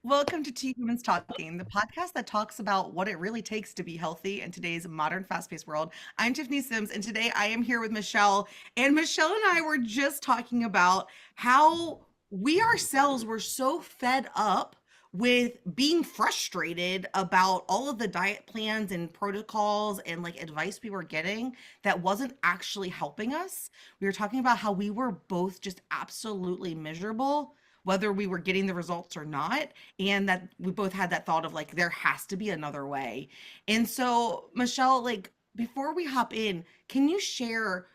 Welcome to Two Humans Talking, the podcast that talks about what it really takes to be healthy in today's modern, fast paced world. I'm Tiffany Simms, and today I am here with Michelle. And Michelle and I were just talking about how we ourselves were so fed up with being frustrated about all of the diet plans and protocols and like advice we were getting that wasn't actually helping us. We were talking about how we were both just absolutely miserable, whether we were getting the results or not, and that we both had that thought of like there has to be another way. And so Michelle, like before we hop in, can you share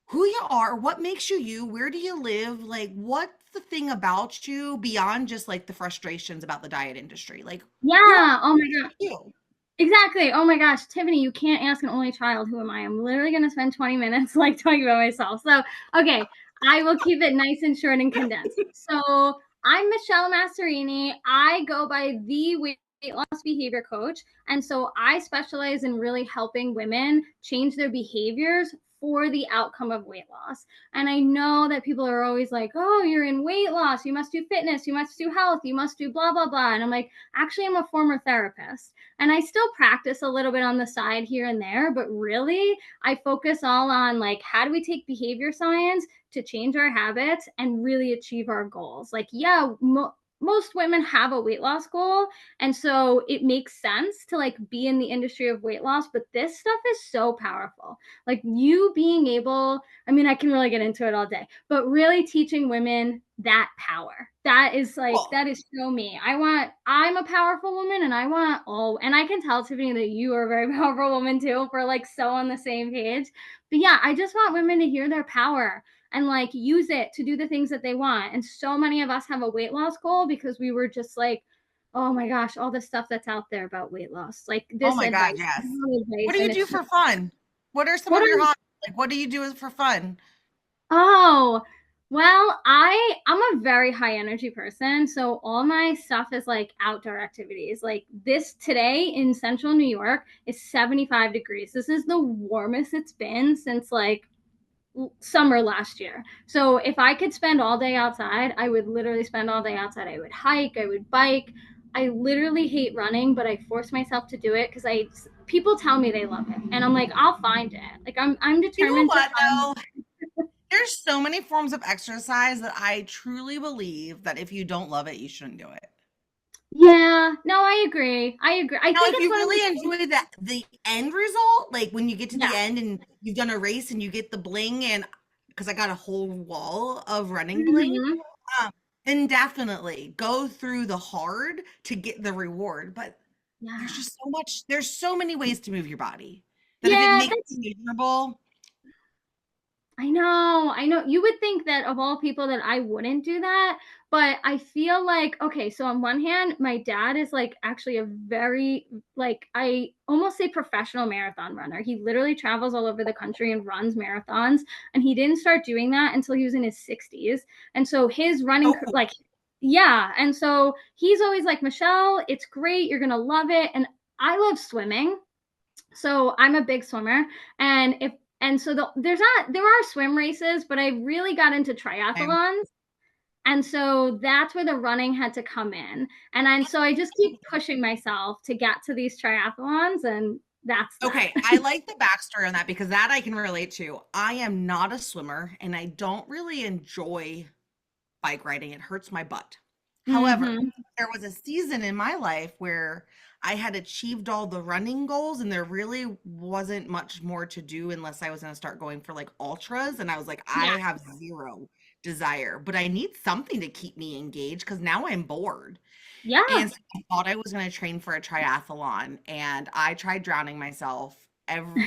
who you are, what makes you you, where do you live, like what's the thing about you beyond just like the frustrations about the diet industry, like who are Yeah. Oh my God. you? Exactly. Oh my gosh, Tiffany, you can't ask an only child who am I. I'm literally going to spend 20 minutes like talking about myself. So, okay, I will keep it nice and short and condensed. So, I'm Michelle Massarini. I go by the weight loss behavior coach. And so I specialize in really helping women change their behaviors for the outcome of weight loss. And I know that people are always like, oh, you're in weight loss. You must do fitness. You must do health. You must do blah, blah, blah. And I'm like, actually, I'm a former therapist. And I still practice a little bit on the side here and there, but really I focus all on like, how do we take behavior science to change our habits and really achieve our goals? Like, yeah, most women have a weight loss goal. And so it makes sense to like be in the industry of weight loss, but this stuff is so powerful. Like you being able, I mean, I can really get into it all day, but really teaching women that power. That is like, Cool. that is so me. I'm a powerful woman and I want all, and I can tell Tiffany that you are a very powerful woman too. If we're like so on the same page. But yeah, I just want women to hear their power and like use it to do the things that they want. And so many of us have a weight loss goal because we were just like, oh my gosh, all the stuff that's out there about weight loss, like Oh this my god, advice, yes. What advice, do you and do it's for fun? What are some what of your are hobbies? Like what do you do for fun? Oh, well, I'm a very high energy person, so all my stuff is like outdoor activities. Like this today in central New York is 75 degrees. This is the warmest it's been since like summer last year. So if I could spend all day outside, I would literally spend all day outside. I would hike, I would bike. I literally hate running, but I force myself to do it because I people tell me they love it, and I'm like, I'll find it. Like I'm You know determined to what find. though? There's so many forms of exercise that I truly believe that if you don't love it, you shouldn't do it. Yeah, no, I agree. I agree. I Now, think if it's you one of really those. enjoy the end result, like when you get to the Yeah. end and you've done a race and you get the bling, and because I got a whole wall of running bling, Hmm. um, then definitely go through the hard to get the reward. But Yeah. there's so many ways to move your body that if it Yeah, makes that's you miserable, I know. I know. You would think that of all people that I wouldn't do that, but I feel like okay, so on one hand, my dad is like actually a very like I almost say professional marathon runner. He literally travels all over the country and runs marathons, and he didn't start doing that until he was in his 60s. And so his running oh, like yeah, and so he's always like, "Michelle, it's great. You're going to love it." And I love swimming. So I'm a big swimmer, and if and so there are swim races, but I really got into I'm triathlons, and so that's where the running had to come in, and so I just keep pushing myself to get to these triathlons, and that's that. okay. I like the backstory on that because that I can relate to. I am not a swimmer and I don't really enjoy bike riding. It hurts my butt. However, Hmm. there was a season in my life where I had achieved all the running goals and there really wasn't much more to do unless I was going to start going for like ultras. And I was like, I Yeah, have zero desire, but I need something to keep me engaged because now I'm bored. yeah. And so I thought I was going to train for a triathlon and I tried drowning myself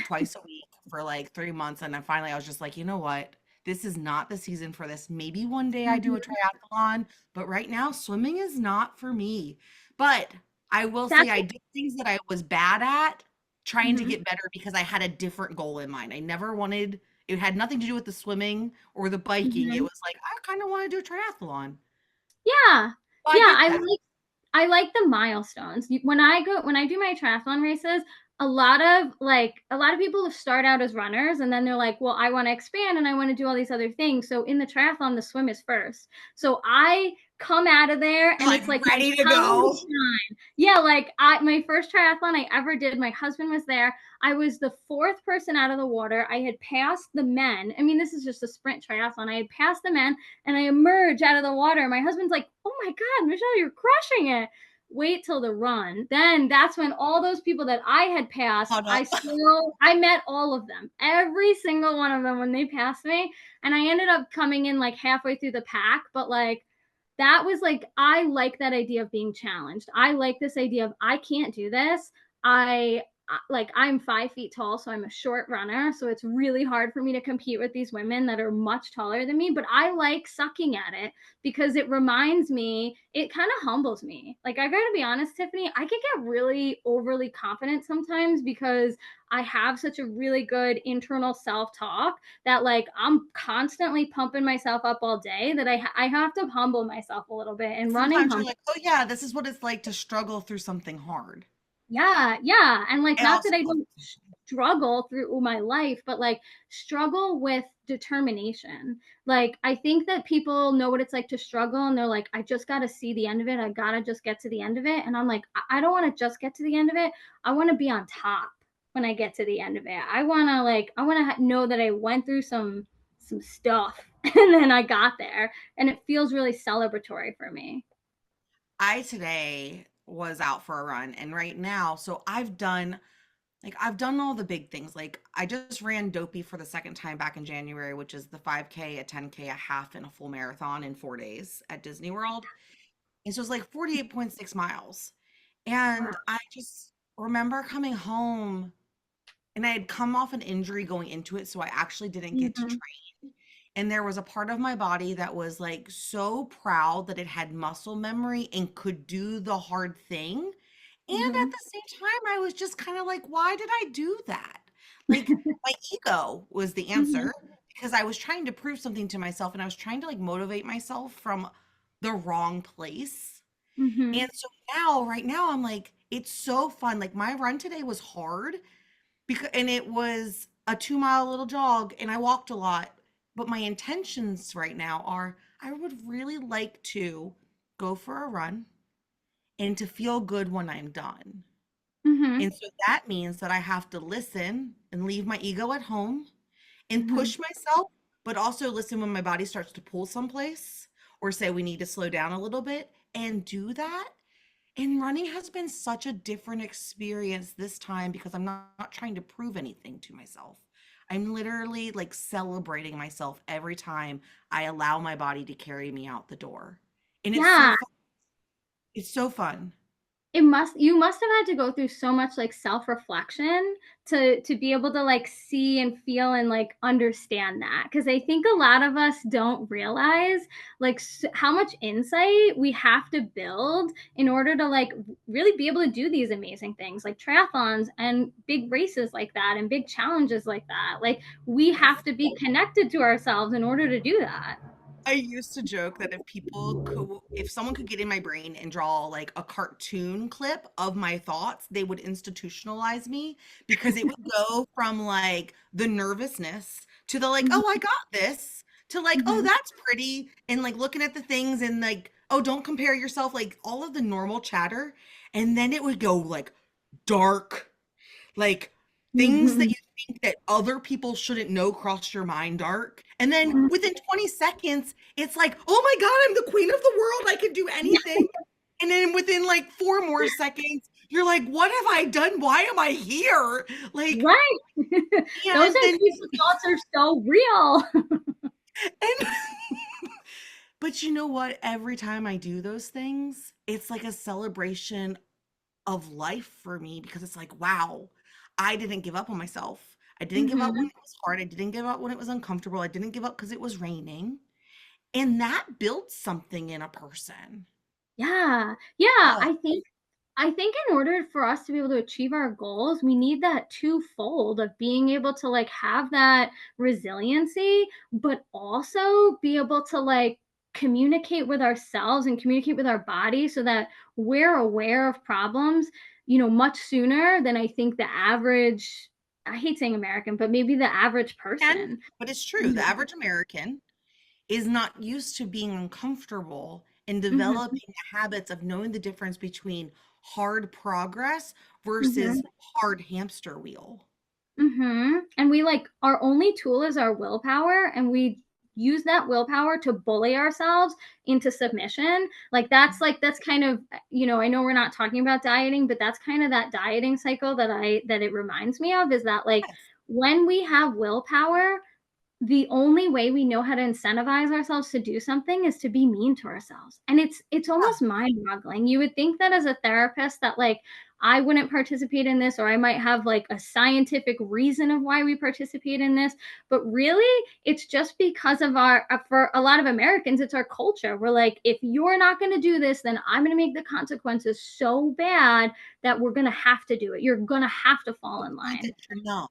twice a week for like 3 months. And then finally I was just like, you know what? This is not the season for this. Maybe one day I do a Mhm. triathlon, but right now swimming is not for me. But I will say That's I did things that I was bad at trying to mhm. get better because I had a different goal in mind. I never wanted, it had nothing to do with the swimming or the biking. It Mhm. was like, I kind of want to do a triathlon. Yeah. So I Yeah, get that. I like the milestones. When I do my triathlon races, a lot of people start out as runners and then they're like, "Well, I want to expand and I want to do all these other things." So in the triathlon, the swim is first. So I come out of there, and Like it's like my ready to time to go. shine. Yeah, like my first triathlon I ever did, my husband was there. I was the fourth person out of the water. I had passed the men. I mean, this is just a sprint triathlon. I had passed the men, and I emerged out of the water. My husband's like, "Oh my God, Michelle, you're crushing it." Wait till the run. Then that's when all those people that I had passed, Caught up. I met all of them, every single one of them when they passed me. And I ended up coming in like halfway through the pack, but like that was like, I like that idea of being challenged. I like this idea of I can't do this. I like, I'm 5 feet tall, so I'm a short runner. So it's really hard for me to compete with these women that are much taller than me. But I like sucking at it because it reminds me, it kind of humbles me. Like, I gotta be honest, Tiffany, I can get really overly confident sometimes because I have such a really good internal self talk that like I'm constantly pumping myself up all day that I have to humble myself a little bit, and running Sometimes you're humble. like, oh yeah, this is what it's like to struggle through something hard. Yeah, yeah. And like, I not also that I love don't struggle through my life, but like struggle with determination. Like, I think that people know what it's like to struggle and they're like, I just got to see the end of it. I got to just get to the end of it. And I'm like, I don't want to just get to the end of it. I want to be on top when I get to the end of it. I want to like, I want to know that I went through some stuff and then I got there, and it feels really celebratory for me. I today was out for a run and right now, so I've done all the big things. Like I just ran Dopey for the second time back in January, which is the 5K, a 10K, a half, and a full marathon in 4 days at Disney World. And so it's like 48.6 miles. Wow. And I just remember coming home and I had come off an injury going into it, so I actually didn't get to Mm-hmm. train. And there was a part of my body that was like so proud that it had muscle memory and could do the hard thing. And at Mm-hmm. the same time, I was just kind of like, why did I do that? Like, my ego was the Mm-hmm. answer because I was trying to prove something to myself and I was trying to like motivate myself from the wrong place. Mm-hmm. And so now, right now, I'm like, it's so fun. Like, my run today was hard because and it was a 2 mile little jog and I walked a lot. But my intentions right now are I would really like to go for a run and to feel good when I'm done. Mm-hmm. And so that means that I have to listen and leave my ego at home and Mm-hmm. push myself, but also listen when my body starts to pull someplace or say we need to slow down a little bit and do that. And running has been such a different experience this time because I'm not trying to prove anything to myself. I'm literally like celebrating myself every time I allow my body to carry me out the door. And it's so Yeah, fun. It's so fun. you must have had to go through so much like self-reflection to be able to like see and feel and like understand that, because I think a lot of us don't realize like how much insight we have to build in order to like really be able to do these amazing things like triathlons and big races like that and big challenges like that. Like, we have to be connected to ourselves in order to do that. I used to joke that if someone could get in my brain and draw like a cartoon clip of my thoughts, they would institutionalize me because it would go from like the nervousness to the like, oh, I Mm-hmm. got this, to like, oh, Mm-hmm. that's pretty, and like looking at the things and like, oh, don't compare yourself, like all of the normal chatter. And then it would go like dark, like things that Mm-hmm. you think that other people shouldn't know cross your mind dark. And then within 20 seconds, it's like, oh my God, I'm the queen of the world. I can do anything. And then within like 4 more seconds, you're like, what have I done? Why am I here? Like, Right. Those and then, intrusive thoughts are so real. and, but you know what? Every time I do those things, it's like a celebration of life for me because it's like, wow, I didn't give up on myself. I didn't give up when Hmm. it was hard. I didn't give up when it was uncomfortable. I didn't give up because it was raining. And that builds something in a person. Yeah. Yeah. Oh, I think in order for us to be able to achieve our goals, we need that twofold of being able to like have that resiliency, but also be able to like communicate with ourselves and communicate with our body so that we're aware of problems, much sooner than I think the average, I hate saying American, but maybe the average and person. but it's true. The Mhm. average American is not used to being uncomfortable and Mhm. developing habits of knowing the difference between hard progress versus Mhm. hard hamster wheel. And we like our only tool is our willpower, and we use that willpower to bully ourselves into submission. Like that's kind of, I know we're not talking about dieting, but that's kind of that dieting cycle that it reminds me of, is that like Yes. when we have willpower, the only way we know how to incentivize ourselves to do something is to be mean to ourselves. And it's Yeah. almost mind-boggling. You would think that as a therapist that like I wouldn't participate in this, or I might have like a scientific reason of why we participate in this, but really it's just because of our for a lot of Americans, it's our culture. We're like, if you're not going to do this, then I'm going to make the consequences so bad that we're going to have to do it. You're going to have to fall in Point that line. you're numb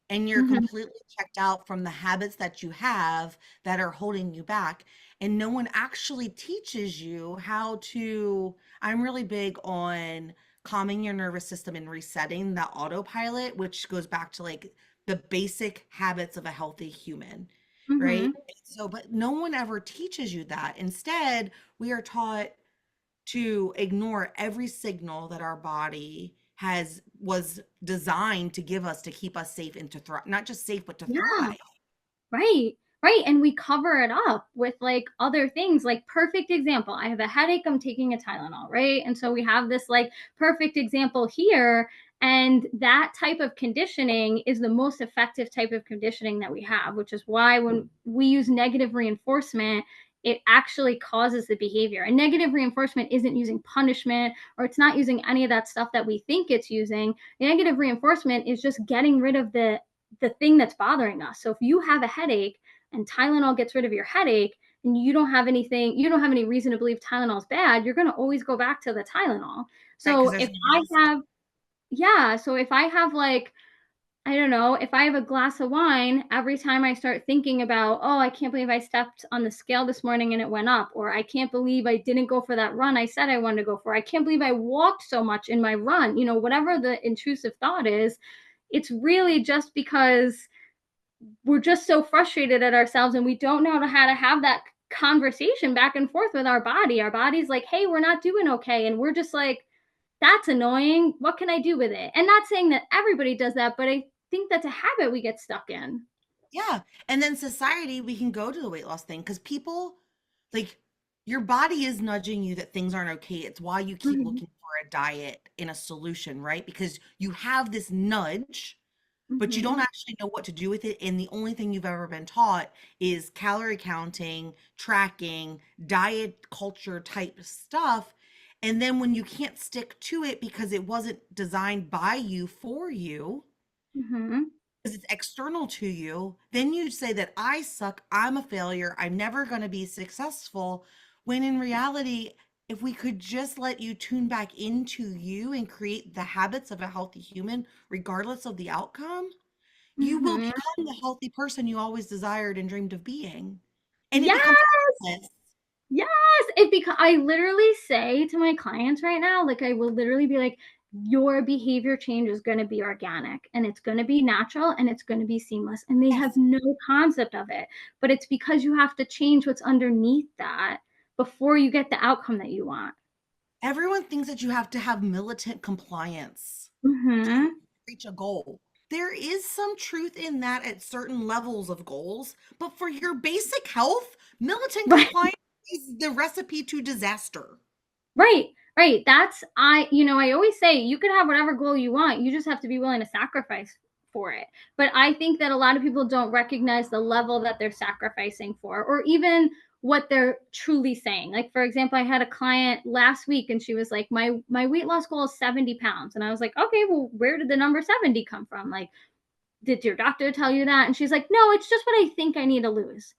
and you're Mhm. completely checked out from the habits that you have that are holding you back. And no one actually teaches you how to. I'm really big on calming your nervous system and resetting the autopilot, which goes back to like the basic habits of a healthy human, right? Mhm. So, but no one ever teaches you that. Instead, we are taught to ignore every signal that our body has was designed to give us to keep us safe and to thrive, not just safe but to Yeah. thrive. Right. Right. And we cover it up with like other things. Like, perfect example. I have a headache, I'm taking a Tylenol, right? And so we have this like perfect example here. And that type of conditioning is the most effective type of conditioning that we have, which is why when we use negative reinforcement, it actually causes the behavior. And negative reinforcement isn't using punishment, or it's not using any of that stuff that we think it's using. Negative reinforcement is just getting rid of the thing that's bothering us. So if you have a headache and Tylenol gets rid of your headache, and you don't have any reason to believe Tylenol is bad, you're going to always go back to the Tylenol. Right, because So there's if no I medicine. have, yeah, so if I have like, I don't know, if I have a glass of wine, every time I start thinking about, oh, I can't believe I stepped on the scale this morning and it went up, or I can't believe I didn't go for that run I said I wanted to go for, I can't believe I walked so much in my run, whatever the intrusive thought is, it's really just because we're just so frustrated at ourselves, and we don't know how to have that conversation back and forth with our body. Our body's like, hey, we're not doing okay. And we're just like, that's annoying. What can I do with it? And not saying that everybody does that, but I think that's a habit we get stuck in. Yeah. And then society, we can go to the weight loss thing because people, like, your body is nudging you that things aren't okay. It's why you keep Mm-hmm. looking for a diet and a solution, right? Because you have this nudge, but you Mm-hmm. don't actually know what to do with it. And the only thing you've ever been taught is calorie counting, tracking, diet culture type stuff. And then when you can't stick to it because it wasn't designed by you for you, Mm-hmm. because it's external to you, then you say that I suck, I'm a failure, I'm never going to be successful. When in reality, if we could just let you tune back into you and create the habits of a healthy human, regardless of the outcome, you will Mm-hmm. become the healthy person you always desired and dreamed of being. And it becomes Yes. effortless. Yes, it because I literally say to my clients right now, like I will literally be like, your behavior change is going to be organic, and it's going to be natural, and it's going to be seamless. And they have Yes. no concept of it. But it's because you have to change what's underneath that before you get the outcome that you want. Everyone thinks that you have to have militant compliance to Mm-hmm. reach a goal. There is some truth in that at certain levels of goals, but for your basic health, militant Right. compliance is the recipe to disaster. Right. Right. I always say you could have whatever goal you want. You just have to be willing to sacrifice for it. But I think that a lot of people don't recognize the level that they're sacrificing for, or even what they're truly saying. Like, for example, I had a client last week and she was like, my weight loss goal is 70 pounds. And I was like, okay, well, where did the number 70 come from? Like, did your doctor tell you that? And she's like, no, it's just what I think I need to lose.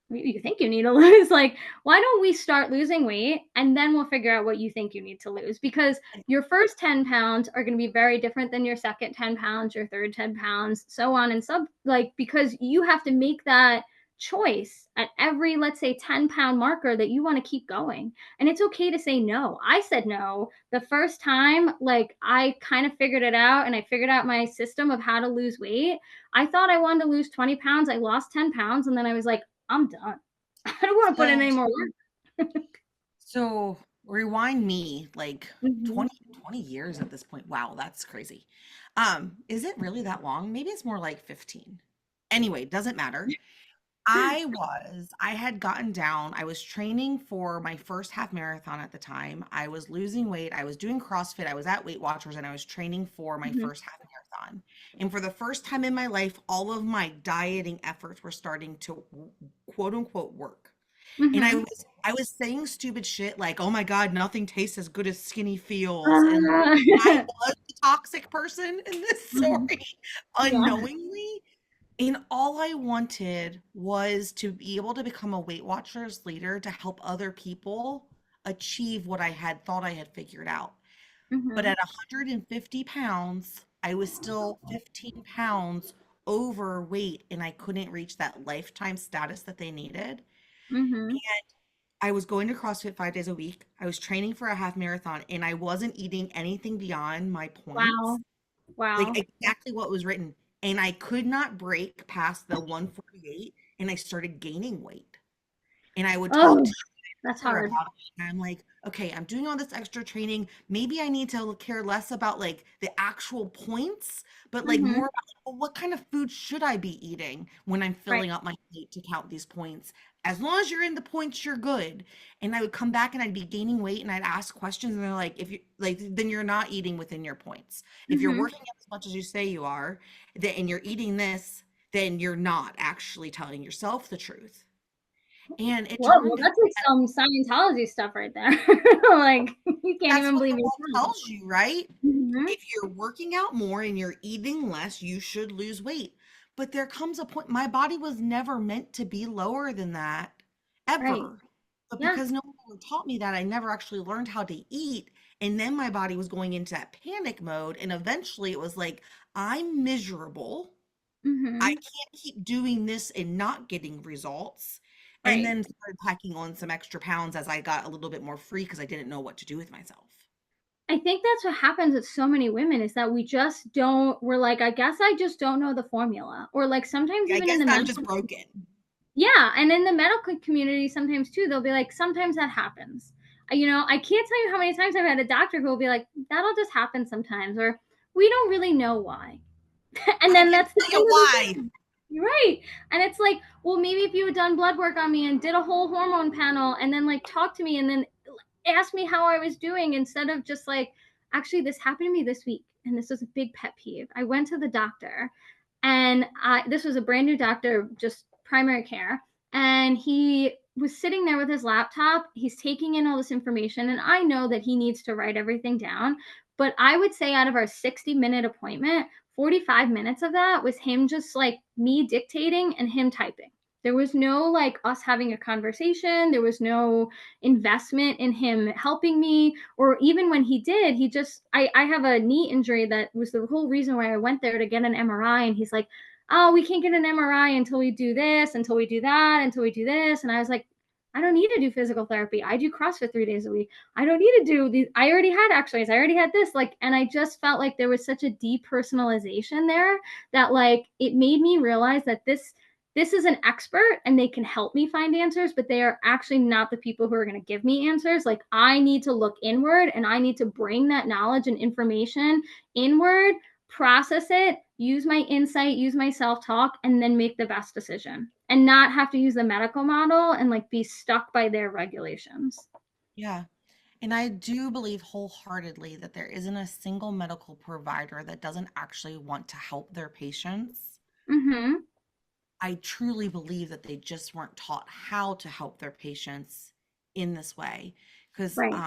You think you need to lose, like, why don't we start losing weight and then we'll figure out what you think you need to lose, because your first 10 pounds are going to be very different than your second 10 pounds, your third 10 pounds, so on and sub, like, because you have to make that choice at every, let's say, 10-pound marker that you want to keep going. And it's okay to say no. I said no the first time, like, I kind of figured it out and I figured out my system of how to lose weight. I thought I wanted to lose 20 pounds, I lost 10 pounds, and then I was like, I'm done. I don't want to put in So any more work. So rewind me like Mhm. 20 years at this point. Wow, that's crazy. Is it really that long? Maybe it's more like 15. Anyway, doesn't matter. I had gotten down. I was training for my first half marathon at the time. I was losing weight. I was doing CrossFit. I was at Weight Watchers and I was training for my Mhm. first half marathon. And for the first time in my life, all of my dieting efforts were starting to quote unquote work. And Mhm. I was saying stupid shit like, "Oh my God, nothing tastes as good as skinny feels." And like, Uh, I was the toxic person in this mhm. story Yeah. unknowingly. And all I wanted was to be able to become a Weight Watchers leader to help other people achieve what I had thought I had figured out. But Mhm. at 150 pounds, I was still 15 pounds overweight and I couldn't reach that lifetime status that they needed. Mhm. I was going to CrossFit 5 days a week. I was training for a half marathon and I wasn't eating anything beyond my points, Wow. like Wow. exactly what was written. And I could not break past the 148 and I started gaining weight. And I would talk Oh, to that's her hard. about it. And I'm like, okay, I'm doing all this extra training. Maybe I need to care less about like the actual points, but like more Mhm. about like, well, what kind of food should I be eating when I'm Right. filling up my plate to count these points? As long as you're in the points, you're good. And I would come back and I'd be gaining weight and I'd ask questions and they're like, if you like, then you're not eating within your points. If you're Mhm. working out as much as you say you are, then and you're eating this, then you're not actually telling yourself the truth. And it Whoa, well, turned out that's like some Scientology stuff right there. Like, you can't that's even what believe the world yourself. tells you, right? Mhm. If you're working out more and you're eating less, you should lose weight. But there comes a point, my body was never meant to be lower than that, Right. ever. But Yeah. because no one ever taught me that, I never actually learned how to eat. And then my body was going into that panic mode. And eventually it was like, I'm miserable. I Mhm. can't keep doing this and not getting results. And Right. then started packing on some extra pounds as I got a little bit more free because I didn't know what to do with myself. I think that's what happens with so many women is that we just don't we're like, "I guess I just don't know the formula." Or, like, sometimes I even in guess the I'm just medical. broken. Yeah, and in the medical community sometimes too, they'll be like, "Sometimes that happens." I can't tell you how many times I've had a doctor who will be like, "That'll just happen sometimes," or, "We don't really know why." And I then can that's the tell end you of the why. thing. You're right. And it's like, well, maybe if you had done blood work on me and did a whole hormone panel and then like talked to me and then asked me how I was doing instead of just like, actually, this happened to me this week. And this was a big pet peeve. I went to the doctor and this was a brand new doctor, just primary care. And he was sitting there with his laptop. He's taking in all this information. And I know that he needs to write everything down. But I would say out of our 60-minute appointment, 45 minutes of that was him just like me dictating and him typing. There was no like us having a conversation. There was no investment in him helping me. Or even when he did, I have a knee injury that was the whole reason why I went there to get an MRI. And he's like, oh, we can't get an MRI until we do this, until we do that, until we do this. And I was like, I don't need to do physical therapy. I do CrossFit 3 days a week. I don't need to do these. I already had x-rays. I already had this. Like, and I just felt like there was such a depersonalization there that like it made me realize that this is an expert and they can help me find answers, but they are actually not the people who are going to give me answers. Like, I need to look inward and I need to bring that knowledge and information inward, process it, use my insight, use my self talk, and then make the best decision and not have to use the medical model and like be stuck by their regulations. Yeah. And I do believe wholeheartedly that there isn't a single medical provider that doesn't actually want to help their patients. Mm-hmm. I truly believe that they just weren't taught how to help their patients in this way. Because Right.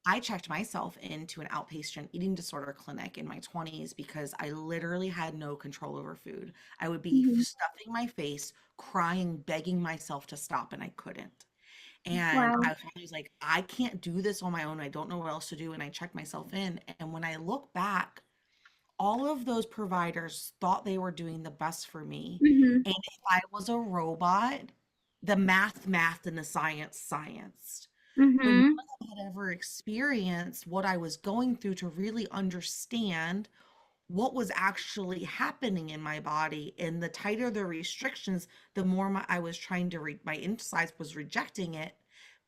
I checked myself into an outpatient eating disorder clinic in my 20s because I literally had no control over food. I would be Mm-hmm. stuffing my face, crying, begging myself to stop, and I couldn't. And Wow. I was like, I can't do this on my own. I don't know what else to do. And I checked myself in. And when I look back, all of those providers thought they were doing the best for me. Mm-hmm. And if I was a robot, the math and the science. But none Mm-hmm. of them had ever experienced what I was going through to really understand what was actually happening in my body. And the tighter the restrictions, the more I was trying to my insides was rejecting it.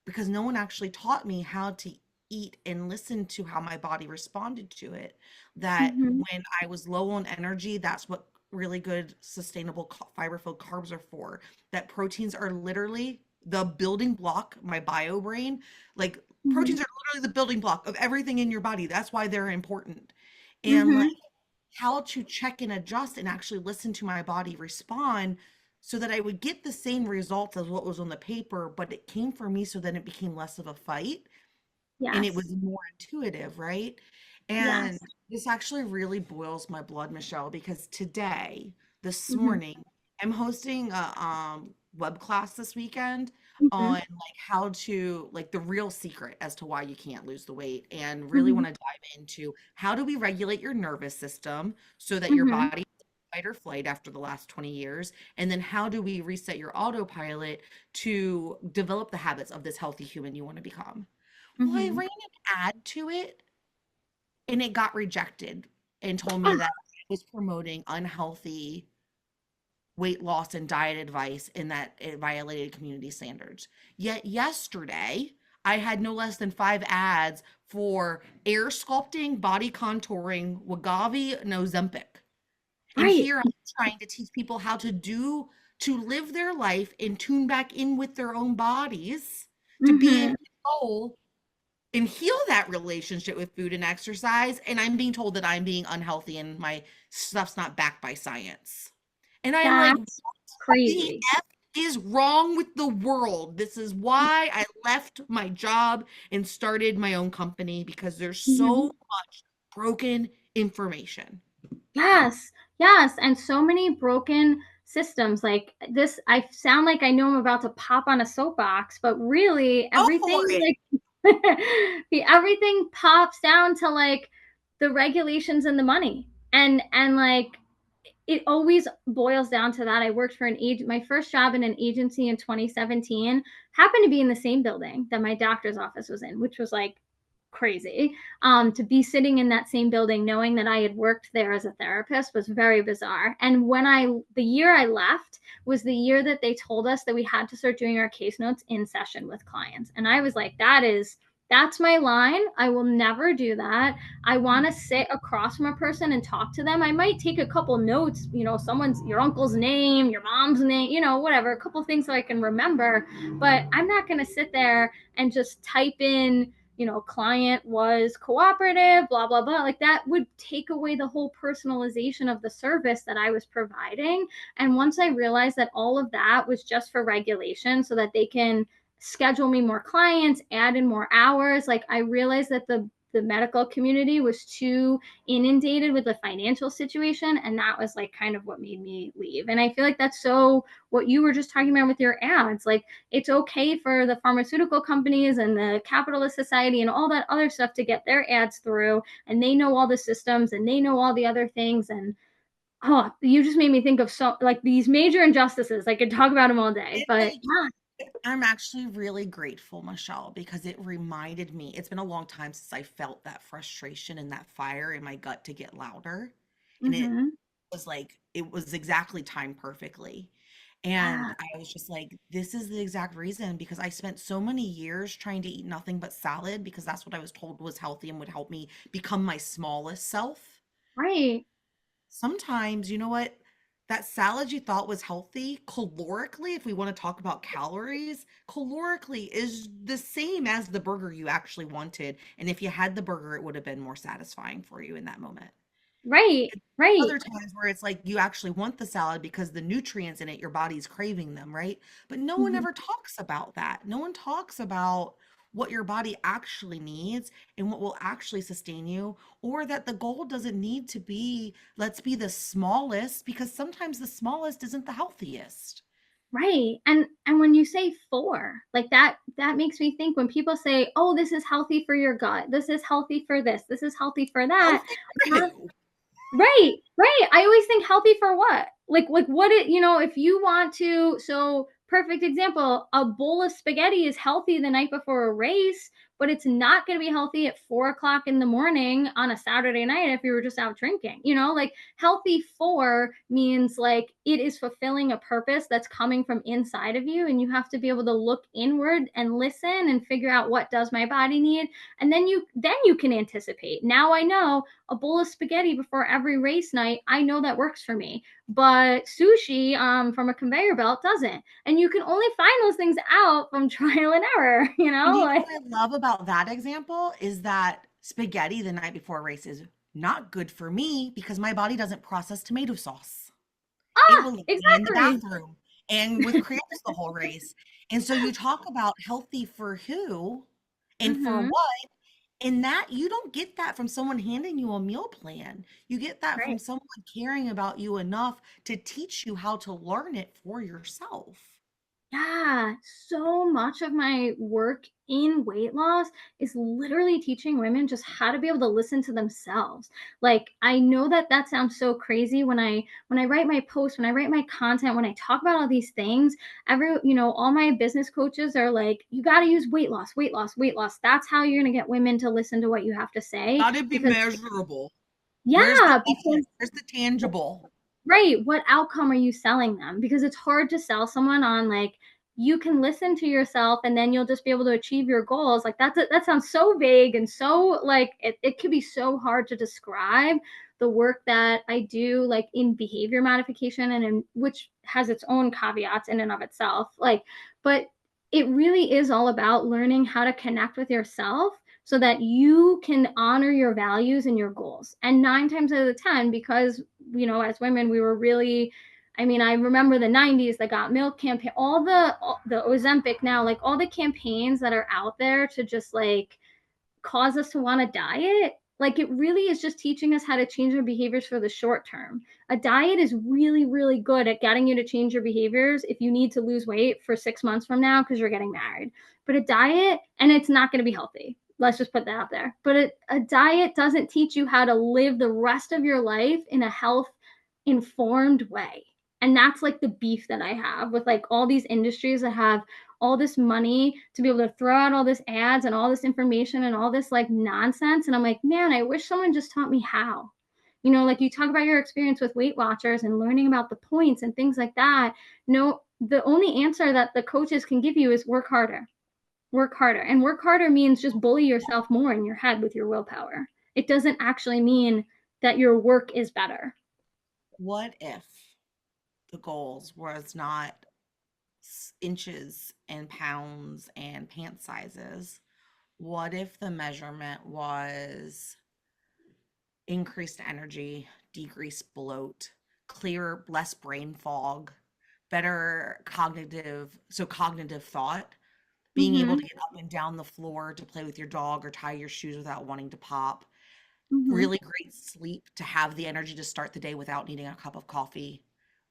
because no one actually taught me how to eat and listen to how my body responded to it. That Mm-hmm. when I was low on energy, that's what really good sustainable fiber filled carbs are for. That proteins are literally the building block, my bio brain, like Mm-hmm. proteins are literally the building block of everything in your body. That's why they're important. And like Mm-hmm. how to check and adjust and actually listen to my body respond so that I would get the same results as what was on the paper, but it came for me so then it became less of a fight and it was Yes. more intuitive, right? And Yes. this actually really boils my blood, Michelle, because today, this Mm-hmm. morning, I'm hosting a web class this weekend on Mm-hmm. like how to like the real secret as to why you can't lose the weight and really Mm-hmm. want to dive into how do we regulate your nervous system so that your Mm-hmm. body fight or flight after the last 20 years, and then how do we reset your autopilot to develop the habits of this healthy human you want to become. Well, I Mm-hmm. ran an ad to it and it got rejected and told me Ah, that I was promoting unhealthy weight loss and diet advice and that it violated community standards. Yet yesterday, I had no less than 5 ads for air sculpting, body contouring, Wagavi, and Ozempic. And right. here I'm trying to teach people how to live their life and tune back in with their own bodies to be in Mm-hmm. control and heal that relationship with food and exercise. And I'm being told that I'm being unhealthy and my stuff's not backed by science. And I'm like, That's the crazy. F is wrong with the world. This is why I left my job and started my own company because there's so Mm-hmm. much broken information. Yes, yes, and so many broken systems. Like this, I sound like I know I'm about to pop on a soapbox, but really Go for everything it. like everything pops down to like the regulations and the money. And like it always boils down to that. I worked for my first job in an agency in 2017 happened to be in the same building that my doctor's office was in, which was like crazy. To be sitting in that same building, knowing that I had worked there as a therapist, was very bizarre. And the year I left was the year that they told us that we had to start doing our case notes in session with clients. And I was like, that's my line. I will never do that. I want to sit across from a person and talk to them. I might take a couple notes, your uncle's name, your mom's name, whatever, a couple things so I can remember. But I'm not going to sit there and just type in, client was cooperative, blah, blah, blah. Like that would take away the whole personalization of the service that I was providing. And once I realized that all of that was just for regulation so that they can schedule me more clients, add in more hours, like I realized that the medical community was too inundated with the financial situation, and that was like kind of what made me leave. And I feel like that's so what you were just talking about with your ads. Like it's okay for the pharmaceutical companies and the capitalist society and all that other stuff to get their ads through, and they know all the systems and they know all the other things. And oh, you just made me think of so like these major injustices. I could talk about them all day, It but like I'm actually really grateful, Michelle, because it reminded me. It's been a long time since I felt that frustration and that fire in my gut to get louder. And it mm-hmm. was like, it was exactly timed perfectly. And Yeah, I was just like, this is the exact reason because I spent so many years trying to eat nothing but salad because that's what I was told was healthy and would help me become my smallest self. right, Sometimes, you know what? That salad you thought was healthy, calorically, if we want to talk about calories, calorically is the same as the burger you actually wanted. And if you had the burger, it would have been more satisfying for you in that moment. right, right. Other times where it's like you actually want the salad because the nutrients in it, your body's craving them, right? But no one Mm-hmm. ever talks about that. No one talks about what your body actually needs and what will actually sustain you, or that the goal doesn't need to be, let's be the smallest, because sometimes the smallest isn't the healthiest. Right. And when you say four, like that makes me think when people say, "Oh, this is healthy for your gut. This is healthy for this. This is healthy for that." Healthy for who? Right, right. I always think healthy for what? Like what it, if you want to, so perfect example, a bowl of spaghetti is healthy the night before a race, but it's not going to be healthy at 4 o'clock in the morning on a Saturday night if you were just out drinking. Like healthy for means like it is fulfilling a purpose that's coming from inside of you, and you have to be able to look inward and listen and figure out what does my body need, and then you can anticipate. Now I know a bowl of spaghetti before every race night, I know that works for me, but sushi from a conveyor belt doesn't. And you can only find those things out from trial and error, And you know like, what I love about that example is that spaghetti the night before a race is not good for me because my body doesn't process tomato sauce. It will leave me in the exactly. bathroom and with cramps the whole race. And so you talk about healthy for who and for Mm-hmm. what, and that you don't get that from someone handing you a meal plan. You get that from Right. someone caring about you enough to teach you how to learn it for yourself. Yeah, so much of my work in weight loss is literally teaching women just how to be able to listen to themselves. Like I know that that sounds so crazy when I write my posts, when I write my content, when I talk about all these things, all my business coaches are like, you got to use weight loss, weight loss, weight loss. That's how you're going to get women to listen to what you have to say Gotta be because measurable. Where's the yeah, evidence? because Where's the tangible? right. What outcome are you selling them? Because it's hard to sell someone on like you can listen to yourself and then you'll just be able to achieve your goals. Like that sounds so vague and so like it could be so hard to describe the work that I do like in behavior modification and in which has its own caveats in and of itself. Like, but it really is all about learning how to connect with yourself so that you can honor your values and your goals. And 9 times out of 10, because as women, we were really, I mean, I remember the 90s, the Got Milk campaign, all the Ozempic now, like all the campaigns that are out there to just like cause us to want to diet. Like it really is just teaching us how to change our behaviors for the short term. A diet is really, really good at getting you to change your behaviors if you need to lose weight for 6 months from now because you're getting married. But a diet, and it's not going to be healthy. Let's just put that out there. But a diet doesn't teach you how to live the rest of your life in a health informed way. And that's like the beef that I have with like all these industries that have all this money to be able to throw out all this ads and all this information and all this like nonsense. And I'm like, man, I wish someone just taught me how. Like you talk about your experience with Weight Watchers and learning about the points and things like that. No, the only answer that the coaches can give you is work harder. Work harder. And work harder means just bully yourself more in your head with your willpower. It doesn't actually mean that your work is better. What if the goals was not inches and pounds and pant sizes? What if the measurement was increased energy, decreased bloat, clearer, less brain fog, better cognitive thought, being able to Mm-hmm. get up and down the floor to play with your dog or tie your shoes without wanting to pop, Mm-hmm. really great sleep to have the energy to start the day without needing a cup of coffee,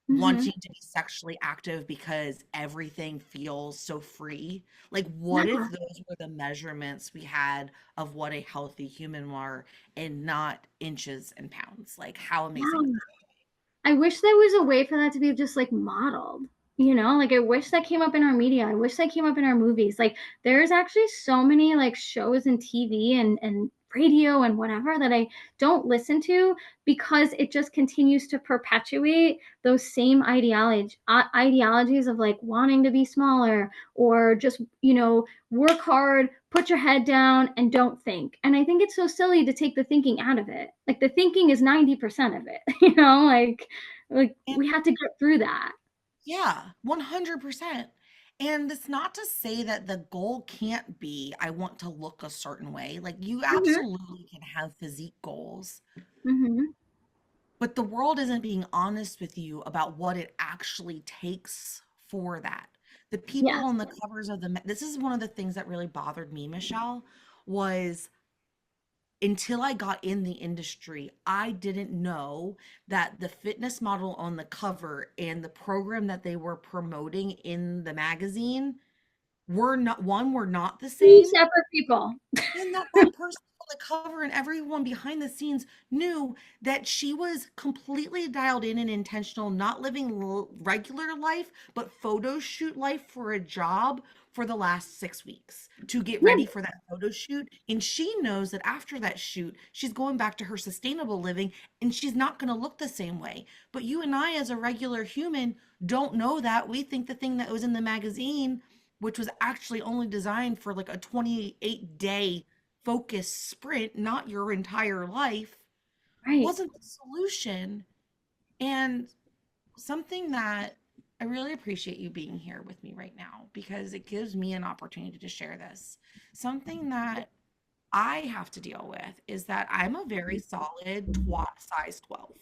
Mm-hmm. wanting to be sexually active because everything feels so free. Like, what if Yeah. those were the measurements we had of what a healthy human were and not inches and pounds? Like, how amazing would Yeah. that I wish there was a way for that to be just like modeled. Like I wish that came up in our media. I wish that came up in our movies. Like there's actually so many like shows and TV and radio and whatever that I don't listen to because it just continues to perpetuate those same ideologies of like wanting to be smaller or just, work hard, put your head down and don't think. And I think it's so silly to take the thinking out of it. Like the thinking is 90% of it, like be? we have to get through that. Yeah, 100%. And it's not to say that the goal can't be, I want to look a certain way. Like, you Mhm. absolutely can have physique goals, Mhm. but the world isn't being honest with you about what it actually takes for that. The people Yes. on the covers of this is one of the things that really bothered me, Michelle, was until I got in the industry, I didn't know that the fitness model on the cover and the program that they were promoting in the magazine were not the Two same, separate people. and that person on the cover and everyone behind the scenes knew that she was completely dialed in and intentional, not living regular life, but photo shoot life for a job for the last 6 weeks to get Yeah, ready for that photo shoot. And she knows that after that shoot, she's going back to her sustainable living and she's not going to look the same way. But you and I, as a regular human, don't know that. We think the thing that was in the magazine, which was actually only designed for like a 28-day focus sprint, not your entire life, right. wasn't the solution. And something that I really appreciate you being here with me right now because it gives me an opportunity to share this. Something that I have to deal with is that I'm a very solid size 12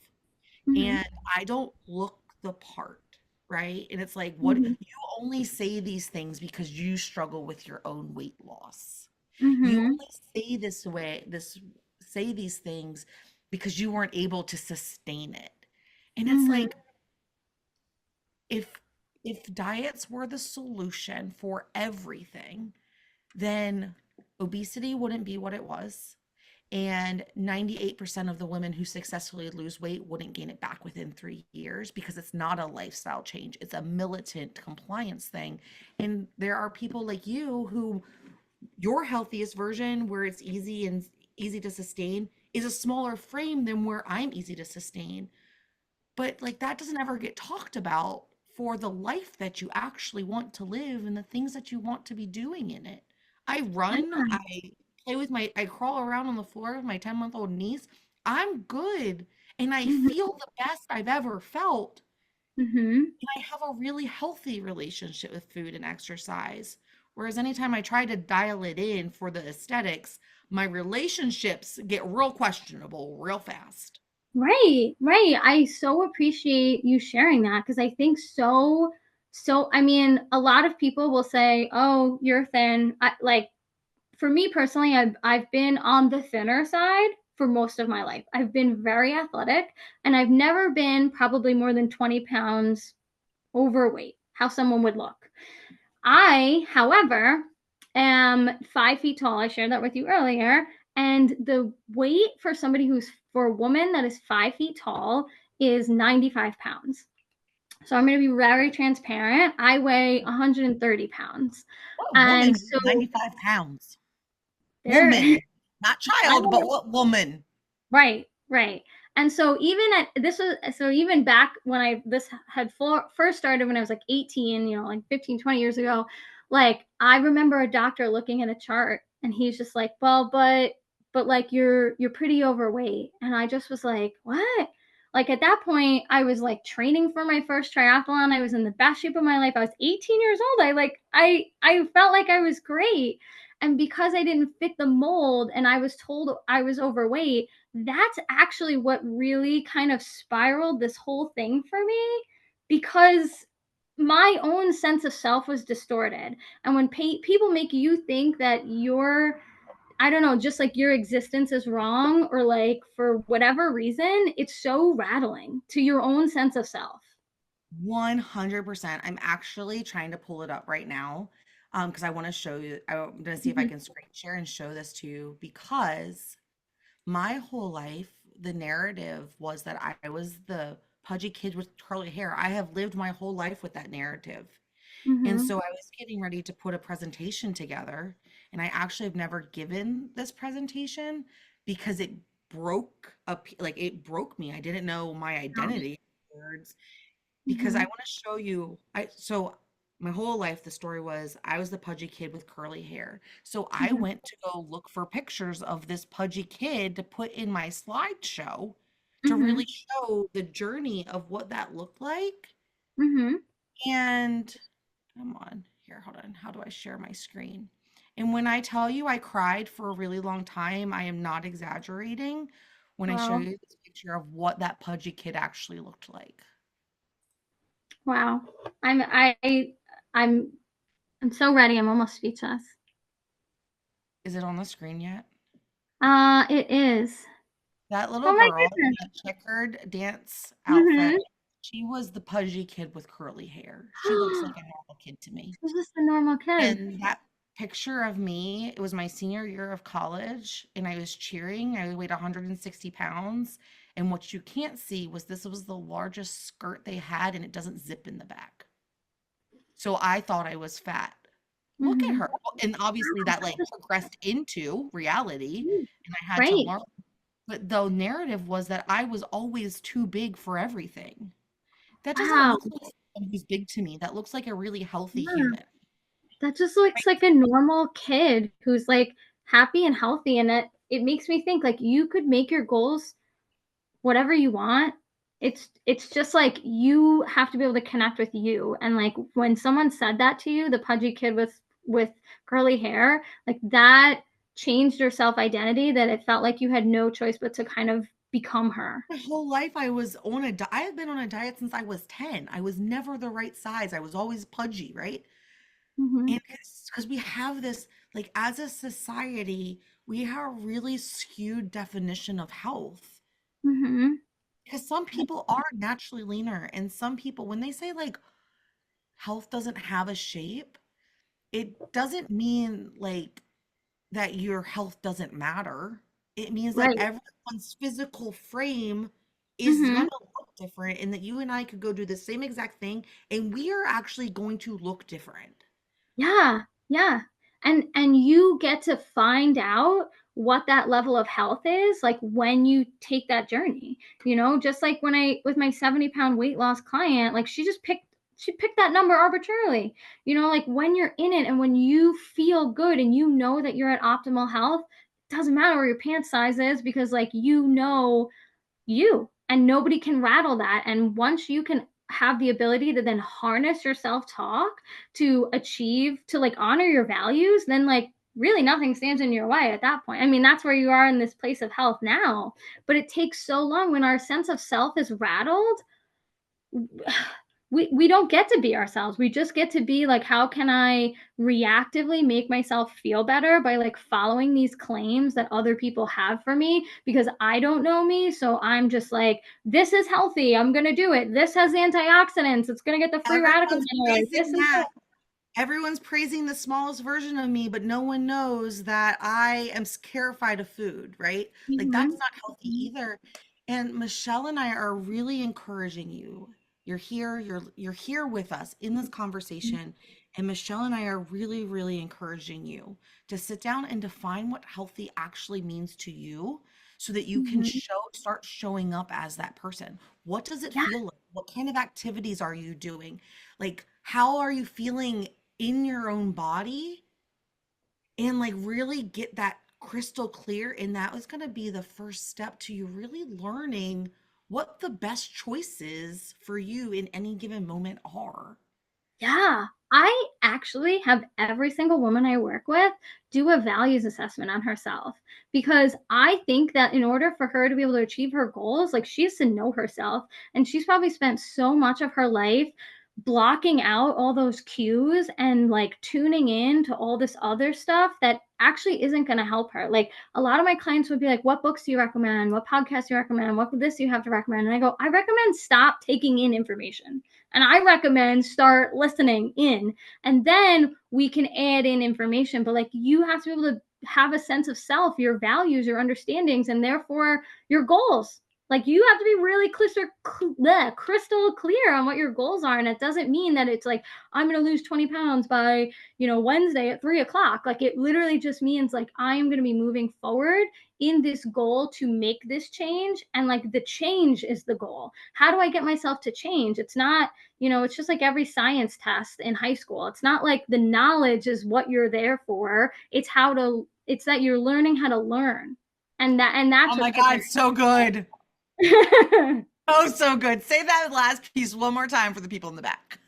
Mhm. and I don't look the part, right? And it's like, what Mhm. you only say these things because you struggle with your own weight loss. You Mhm. only say say these things because you weren't able to sustain it. And it's Mhm. like, if diets were the solution for everything, then obesity wouldn't be what it was. And 98% of the women who successfully lose weight wouldn't gain it back within 3 years because it's not a lifestyle change. It's a militant compliance thing. And there are people like you who your healthiest version, where it's easy and easy to sustain, is a smaller frame than where I'm easy to sustain. But like that doesn't ever get talked about for the life that you actually want to live and the things that you want to be doing in it. I run, Yeah. I crawl around on the floor with my 10-month-old niece. I'm good and I Mhm. feel the best I've ever felt. Mhm. And I have a really healthy relationship with food and exercise. Whereas anytime I try to dial it in for the aesthetics, my relationships get real questionable real fast. Right, right. I so appreciate you sharing that because I think I mean, a lot of people will say, "Oh, you're thin." Like for me personally, I've been on the thinner side for most of my life. I've been very athletic and I've never been probably more than 20 pounds overweight, how someone would look. I, however, am 5 feet tall. I shared that with you earlier. And the weight for somebody for a woman that is 5 feet tall is 95 pounds. So I'm going to be very transparent. I weigh 130 pounds. What woman And weighs so 95 pounds? there, Woman, not I child, but what woman? right, right. And so even back when this had first started when I was like 18, like 15, 20 years ago, like I remember a doctor looking at a chart and he's just like, "Well, but like you're pretty overweight." And I just was like, "What?" Like at that point, I was like training for my first triathlon. I was in the best shape of my life. I was 18 years old. I felt like I was great. And because I didn't fit the mold and I was told I was overweight, that's actually what really kind of spiraled this whole thing for me because my own sense of self was distorted. And when people make you think that I don't know, just like your existence is wrong or like for whatever reason, it's so rattling to your own sense of self. 100%. I'm actually trying to pull it up right now because I want to show you. I'm going to see if I Mhm. can screen share and show this to you because my whole life, the narrative was that I was the pudgy kid with curly hair. I have lived my whole life with that narrative. And Mhm. so I was getting ready to put a presentation together, and I actually have never given this presentation because it broke up, like it broke me. I didn't know my identity words because I Mhm. want to show you. So my whole life the story was I was the pudgy kid with curly hair. So I Mhm. went to go look for pictures of this pudgy kid to put in my slideshow to Mhm. really show the journey of what that looked like. Mhm. And come on, here, hold on. How do I share my screen? And when I tell you I cried for a really long time, I am not exaggerating when I show Wow. you this picture of what that pudgy kid actually looked like. Wow. I'm I I'm I'm so ready. I'm almost speechless. Is it on the screen yet? It is. That little Oh my girl in goodness. that checkered dance outfit, Mhm. she was the pudgy kid with curly hair. She looks like a normal kid to me. She's just a normal kid. And that picture of me, it was my senior year of college, and I was cheering. I weighed 160 pounds. And what you can't see was this was the largest skirt they had, and it doesn't zip in the back. So I thought I was fat. look at Mhm. her. And obviously that like progressed into reality Mm, and I had to right. learn. But the narrative was that I was always too big for everything. That doesn't Wow. look like someone who's big to me. That looks like a really healthy Yeah. human. That just looks like a normal kid who's like happy and healthy. And it makes me think like you could make your goals whatever you want. It's just like you have to be able to connect with you. And like when someone said that to you, the pudgy kid with curly hair, like that changed your self-identity that it felt like you had no choice but to kind of become her. My whole life I was on a I have been on a diet since I was 10. I was never the right size. I was always pudgy, right? Mhm. And it's because we have this, like, as a society, we have a really skewed definition of health. Mhm. Because some people are naturally leaner, and some people, when they say like health doesn't have a shape, it doesn't mean like that your health doesn't matter. It means that Right. everyone's physical frame is Mhm. gonna look different, and that you and I could go do the same exact thing, and we are actually going to look different. Yeah, yeah. And you get to find out what that level of health is like when you take that journey. Just like when I with my 70-pound weight loss client, like she picked that number arbitrarily. Like when you're in it and when you feel good and you know that you're at optimal health, it doesn't matter where your pant size is because like you and nobody can rattle that. And once you can have the ability to then harness your self-talk to achieve to like honor your values, then like really nothing stands in your way at that point. I mean, that's where you are in this place of health now, but it takes so long when our sense of self is rattled. We don't get to be ourselves. We just get to be like, how can I reactively make myself feel better by like following these claims that other people have for me because I don't know me. So I'm just like, this is healthy. I'm gonna do it. This has antioxidants. It's gonna get the free radical Everyone's minerals. This praising is that. Everyone's praising the smallest version of me, but no one knows that I am terrified of food, right? the. Like that's not healthy Mhm. either. And Michelle and I are really encouraging you. You're here, you're here with us in this conversation. And Michelle and I are really, really encouraging you to sit down and define what healthy actually means to you so that you can Mhm. start showing up as that person. What does it Yeah, feel like? What kind of activities are you doing? Like, how are you feeling in your own body and like really get that crystal clear, and that was going to be the first step to you really learning what the best choices for you in any given moment are. yeah. I actually have every single woman I work with do a values assessment on herself because I think that in order for her to be able to achieve her goals, like she has to know herself. And she's probably spent so much of her life blocking out all those cues and like tuning in to all this other stuff that actually isn't going to help her. Like a lot of my clients would be like, what books do you recommend? What podcasts do you recommend? What this do you have to recommend? And I go, I recommend stop taking in information. And I recommend start listening in. And then we can add in information. But like you have to be able to have a sense of self, your values, your understandings, and therefore your goals. Like you have to be really crystal clear on what your goals are. And it doesn't mean that it's like, I'm going to lose 20 pounds by, Wednesday at 3 o'clock. Like it literally just means like, I am going to be moving forward in this goal to make this change. And like the change is the goal. How do I get myself to change? It's not, it's just like every science test in high school. It's not like the knowledge is what you're there for. It's that you're learning how to learn. And Oh that's my what gets God, so good. me. Oh, so good. Say that last piece one more time for the people in the back.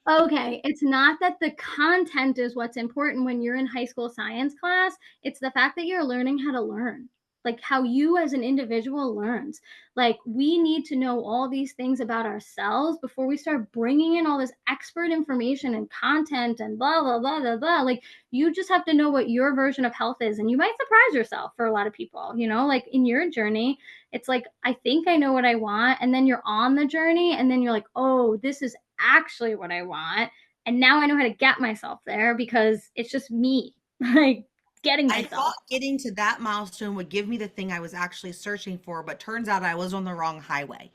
Okay, it's not that the content is what's important when you're in high school science class. It's the fact that you're learning how to learn, like how you as an individual learns. Like we need to know all these things about ourselves before we start bringing in all this expert information and content and blah, blah, blah, blah, blah. Like you just have to know what your version of health is. And you might surprise yourself for a lot of people, like in your journey. It's like, I think I know what I want. And then you're on the journey and then you're like, oh, this is actually what I want. And now I know how to get myself there because it's just me, like getting I myself. thought getting to that milestone would give me the thing I was actually searching for, but turns out I was on the wrong highway.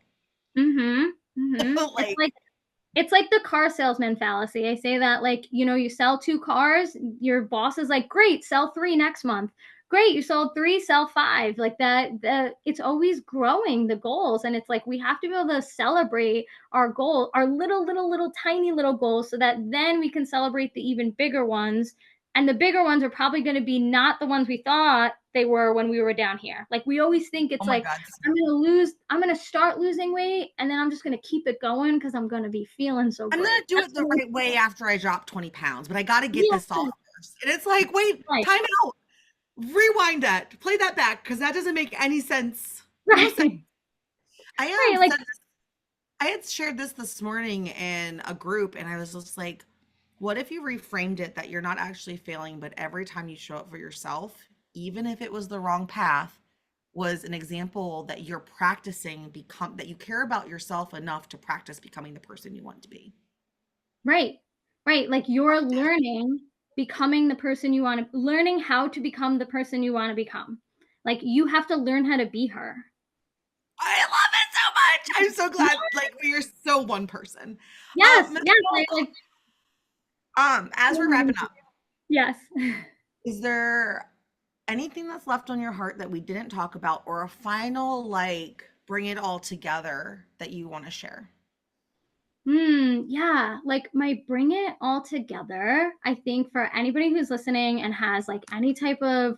Mm-hmm. Mm-hmm. It's like Like, It's like the car salesman fallacy. I say that, like, you sell 2 cars, your boss is like, great, sell 3 next month. Great, you sold 3, sell 5. Like that, it's always growing the goals. And it's like we have to be able to celebrate our goal, our little, tiny little goals, so that then we can celebrate the even bigger ones. And the bigger ones are probably going to be not the ones we thought they were when we were down here. Like we always think Oh it's my like, God. I'm going to start losing weight, and then I'm just going to keep it going because I'm going to be feeling so I'm gonna great. do That's it the right way after I drop 20 pounds, but I got to get yeah, this off first. And it's like, wait, right, time out. Rewind that. Play that back because that doesn't make any sense. No sense. right, I right. Like, said this, I had shared this morning in a group, and I was just like, what if you reframed it that you're not actually failing, but every time you show up for yourself, even if it was the wrong path, was an example that you're practicing become that you care about yourself enough to practice becoming the person you want to be. right, right. Like you're learning, becoming the person you want to, learning how to become the person you want to become. Like you have to learn how to be her. I love it so much. I'm so glad like we are so one person. Yes, yes. Michelle, as we're wrapping up, Yes. is there anything that's left on your heart that we didn't talk about or a final like bring it all together that you want to share? Yeah, like my bring it all together. I think for anybody who's listening and has like any type of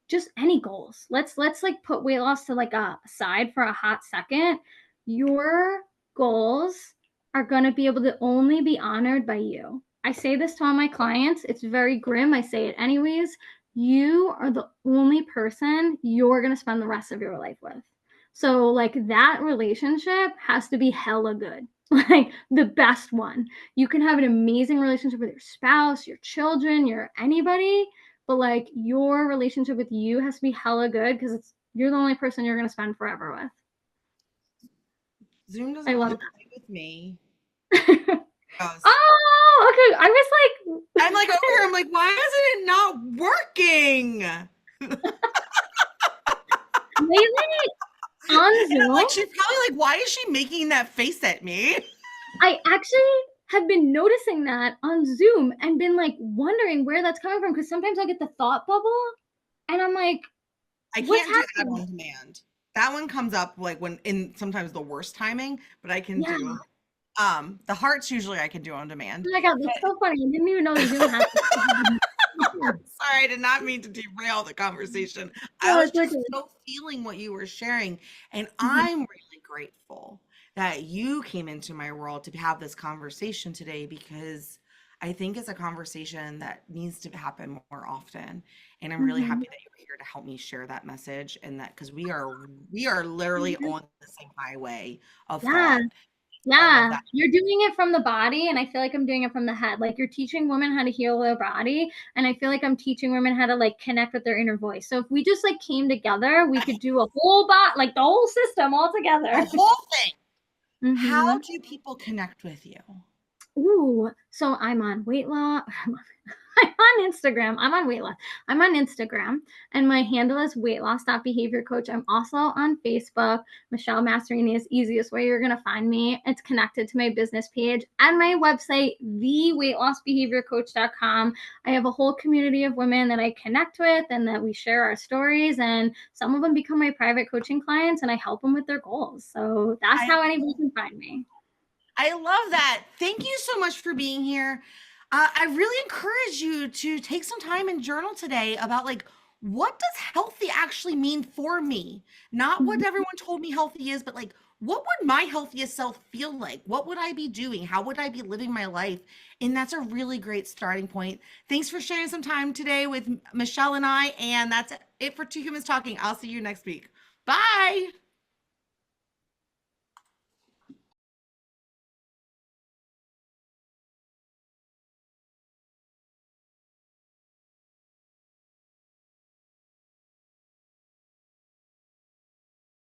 just any goals. Let's like put weight loss to like a aside for a hot second. Your goals are going to be able to only be honored by you. I say this to all my clients. It's very grim. I say it anyways. You are the only person you're going to spend the rest of your life with. So like that relationship has to be hella good. Like the best one. You can have an amazing relationship with your spouse, your children, your anybody, but like your relationship with you has to be hella good because you're the only person you're gonna spend forever with. Zoom I doesn't want love to play with me. that. Goes, Oh, okay. I was like, I'm like over here, I'm like, why isn't it not working? And lately on I'm Zoom, like, she's probably like, why is she making that face at me? I actually have been noticing that on Zoom and been like wondering where that's coming from because sometimes I'll get the thought bubble and I'm like, I what's can't do add happening? on demand. That one comes up like when in sometimes the worst timing, but I can Yeah. do the hearts usually I can do on demand. Oh my God, that's so funny. I didn't even know Zoom had Sorry, I did not mean to derail the conversation. I no, was it's just okay. so feeling what you were sharing. And Mhm. I'm really grateful that you came into my world to have this conversation today because I think it's a conversation that needs to happen more often. And I'm really Mhm. happy that you're here to help me share that message and that because we are literally on the same highway of Yeah. thought. I love Yeah, that. you're doing it from the body, and I feel like I'm doing it from the head. Like you're teaching women how to heal their body, and I feel like I'm teaching women how to like connect with their inner voice. So if we just like came together, we could do a whole like the whole system all The together. whole thing. How hmm do people connect with you? Ooh, so I'm on weight loss. I'm on Instagram. I'm on weight loss. I'm on Instagram, and my handle is weight loss behavior coach. I'm also on Facebook. Michelle Massarini is easiest way you're gonna find me. It's connected to my business page and my website, theweightlossbehaviorcoach.com. I have a whole community of women that I connect with and that we share our stories, and some of them become my private coaching clients, and I help them with their goals. So that's I how anybody can find me. I love that. Thank you so much for being here. I really encourage you to take some time and journal today about like what does healthy actually mean for me? Not what Mhm. everyone told me healthy is, but like what would my healthiest self feel like? What would I be doing? How would I be living my life? And that's a really great starting point. Thanks for sharing some time today with Michelle and I. And that's it for Two Humans Talking. I'll see you next week. Bye.